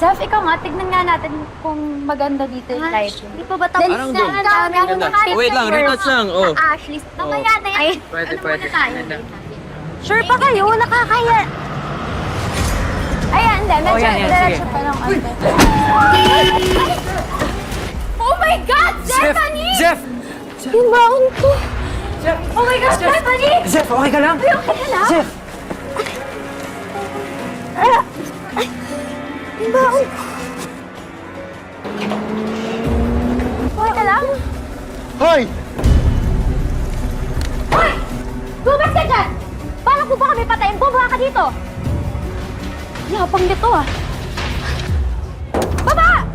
Zeph, ikaw nga, tignan nga natin kung maganda dito yung lighting. Hindi pa ba tapos Anong na? doon? Ganda. Oh, wait lang, retouch lang. Oh. Ashley, mamaya na yan. Ay, Pwede, Ano pwede. muna tayo? Ganda. Sure pa kayo? Nakakaya. ayan, hindi. Medyo yan, sige. diretso pa lang. Oh my God! Stephanie! Zeph! Yung baon ko. Oh my God, Stephanie! Zeph, okay ka lang? Ay, okay ka lang? Zeph! Yung baon ko. Okay ka lang? Hoy! Hoy! Lumas ka dyan! Balak mo ba kami patayin? Bumaba ka dito! Yapang nito ah! Baba!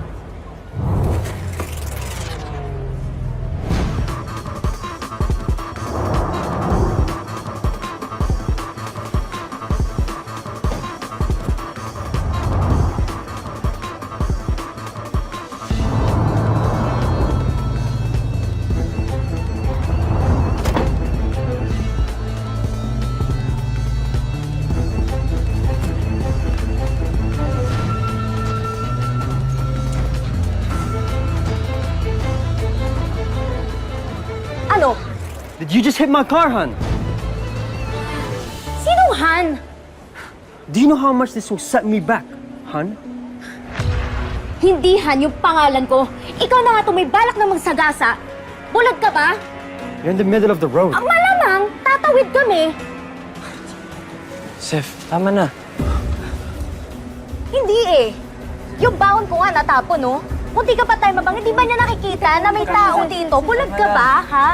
Ano? Did you just hit my car, hon? Sinong Han? Do you know how much this will set me back, hon? Hindi Han yung pangalan ko. Ikaw na nga itong may balak na magsagasa. Bulag ka ba? You're in the middle of the road. Ang malamang, tatawid kami. Zeph, tama na. Hindi eh. Yung baon ko nga natapon, no? Munti ka pa tayo mabang, hindi ba niya nakikita na may tao dito? Bulag ka ba, ha?